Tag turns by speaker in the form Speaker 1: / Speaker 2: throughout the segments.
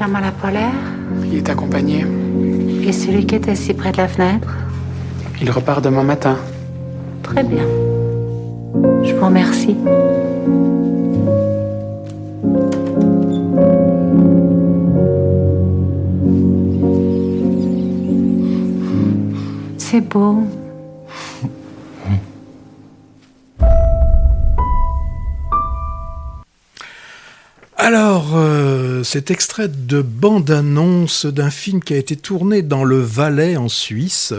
Speaker 1: Flamme à la polaire.
Speaker 2: Il est accompagné.
Speaker 1: Et celui qui est assis près de la fenêtre?
Speaker 2: Il repart demain matin.
Speaker 1: Très bien. Je vous remercie. C'est beau.
Speaker 3: Alors, cet extrait de bande-annonce d'un film qui a été tourné dans le Valais en Suisse,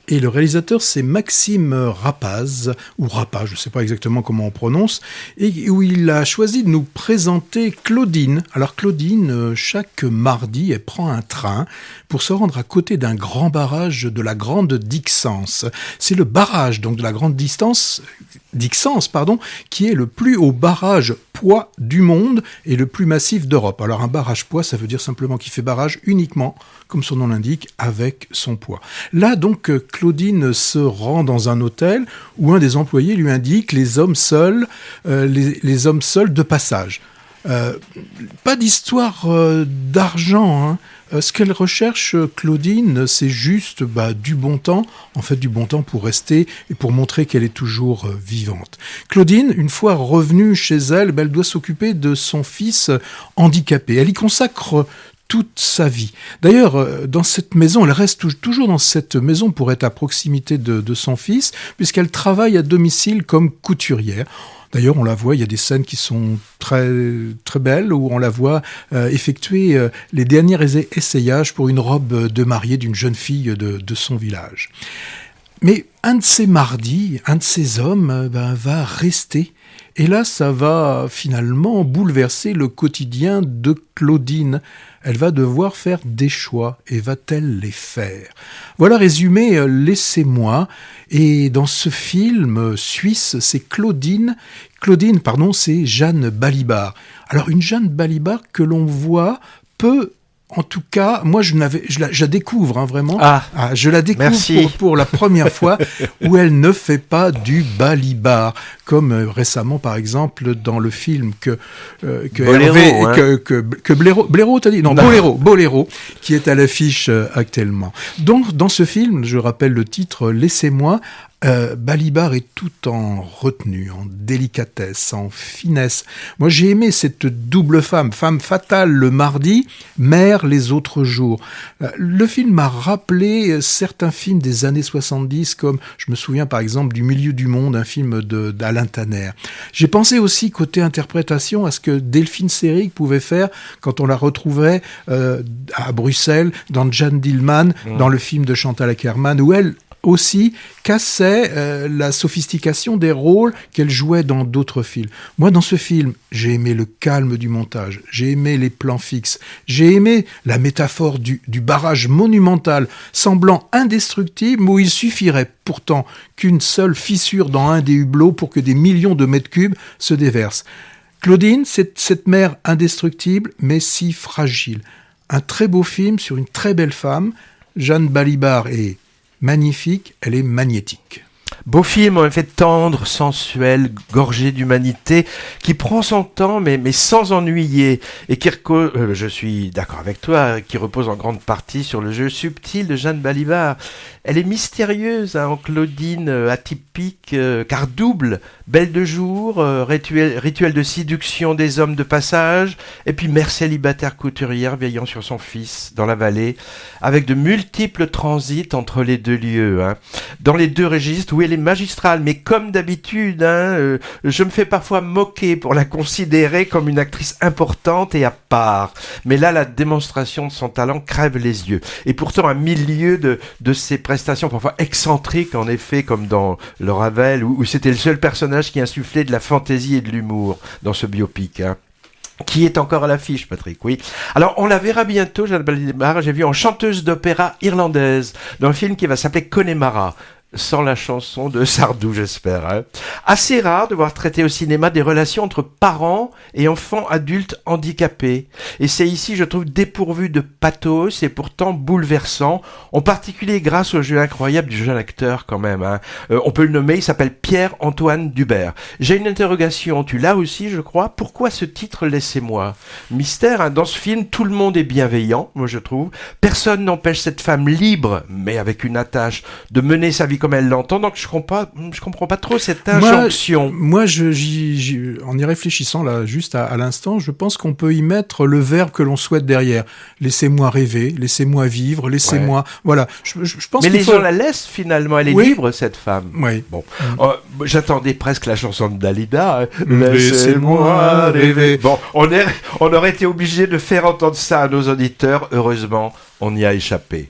Speaker 3: et le réalisateur c'est Maxime Rapaz, ou Rapaz, je ne sais pas exactement comment on prononce, et où il a choisi de nous présenter Claudine. Alors Claudine, chaque mardi, elle prend un train pour se rendre à côté d'un grand barrage de la Grande Dixence. C'est le barrage donc de la Grande Dixence, qui est le plus haut barrage poids du monde et le plus massif d'Europe. Alors un barrage poids, ça veut dire simplement qu'il fait barrage uniquement, comme son nom l'indique, avec son poids. Là donc, Claudine se rend dans un hôtel où un des employés lui indique les hommes seuls de passage. Pas d'histoire d'argent, hein. Ce qu'elle recherche, Claudine, c'est juste du bon temps, en fait du bon temps pour rester et pour montrer qu'elle est toujours vivante. Claudine, une fois revenue chez elle, elle doit s'occuper de son fils handicapé. Elle y consacre toute sa vie. D'ailleurs, dans cette maison, elle reste toujours dans cette maison pour être à proximité de son fils, puisqu'elle travaille à domicile comme couturière. D'ailleurs, on la voit, il y a des scènes qui sont très, très belles, où on la voit effectuer les derniers essayages pour une robe de mariée d'une jeune fille de son village. Mais un de ces mardis, un de ces hommes va rester. Et là, ça va finalement bouleverser le quotidien de Claudine. Elle va devoir faire des choix, et va-t-elle les faire? Voilà résumé Laissez-moi. Et dans ce film suisse, c'est Claudine, c'est Jeanne Balibar. Alors une Jeanne Balibar que l'on voit peu. En tout cas, moi, je la découvre vraiment. Je la découvre pour la première fois, où elle ne fait pas du balibar, comme récemment, par exemple, dans le film que Blaireau, t'as dit? Non, Boléro, qui est à l'affiche actuellement. Donc, dans ce film, je rappelle le titre, Laissez-moi. Balibar est tout en retenue, en délicatesse, en finesse. Moi, j'ai aimé cette double femme fatale le mardi, mère les autres jours. Le film m'a rappelé certains films des années 70, comme je me souviens par exemple du Milieu du Monde, un film d'Alain Tanner. J'ai pensé aussi côté interprétation à ce que Delphine Seyrig pouvait faire quand on la retrouvait à Bruxelles dans Jeanne Dielman, dans le film de Chantal Akerman, où elle aussi cassait la sophistication des rôles qu'elle jouait dans d'autres films. Moi, dans ce film, j'ai aimé le calme du montage, j'ai aimé les plans fixes, j'ai aimé la métaphore du barrage monumental, semblant indestructible, où il suffirait pourtant qu'une seule fissure dans un des hublots pour que des millions de mètres cubes se déversent. Claudine, c'est cette mer indestructible, mais si fragile. Un très beau film sur une très belle femme. Jeanne Balibar est magnifique, elle est magnétique.
Speaker 4: Beau film, en effet, tendre, sensuel, gorgé d'humanité, qui prend son temps, mais sans ennuyer, et qui je suis d'accord avec toi, qui repose en grande partie sur le jeu subtil de Jeanne Balibar. Elle est mystérieuse, en Claudine, atypique, car double, belle de jour, rituel de séduction des hommes de passage, et puis mère célibataire couturière veillant sur son fils dans la vallée, avec de multiples transits entre les deux lieux. Dans les deux registres, où elle est magistrale, mais comme d'habitude, je me fais parfois moquer pour la considérer comme une actrice importante et à part. Mais là, la démonstration de son talent crève les yeux. Et pourtant, à milieu de ses prestations parfois excentriques, en effet, comme dans Le Ravel, où c'était le seul personnage qui insufflait de la fantaisie et de l'humour dans ce biopic. Qui est encore à l'affiche, Patrick, oui. Alors, on la verra bientôt, Jeanne Balibar, j'ai vu en chanteuse d'opéra irlandaise, dans un film qui va s'appeler Connemara. sans la chanson de Sardou, j'espère. Hein. Assez rare de voir traiter au cinéma des relations entre parents et enfants adultes handicapés. Et c'est ici, je trouve, dépourvu de pathos et pourtant bouleversant, en particulier grâce au jeu incroyable du jeune acteur quand même. Hein. On peut le nommer, il s'appelle Pierre-Antoine Dubert. J'ai une interrogation, tu l'as aussi, je crois. Pourquoi ce titre Laissez-moi ? Mystère, hein. Dans ce film, tout le monde est bienveillant, moi je trouve. Personne n'empêche cette femme libre, mais avec une attache, de mener sa vie comme elle l'entend, donc je comprends pas trop cette injonction.
Speaker 3: Moi, en y réfléchissant là, juste à l'instant, je pense qu'on peut y mettre le verbe que l'on souhaite derrière. Laissez-moi rêver, laissez-moi vivre, laissez-moi... Voilà, je pense
Speaker 4: mais les gens la laissent finalement, elle est libre cette femme.
Speaker 3: Oui.
Speaker 4: Bon, j'attendais presque la chanson de Dalida. Hein.
Speaker 3: Laissez-moi rêver.
Speaker 4: Bon, on aurait été obligé de faire entendre ça à nos auditeurs, heureusement. On y a échappé.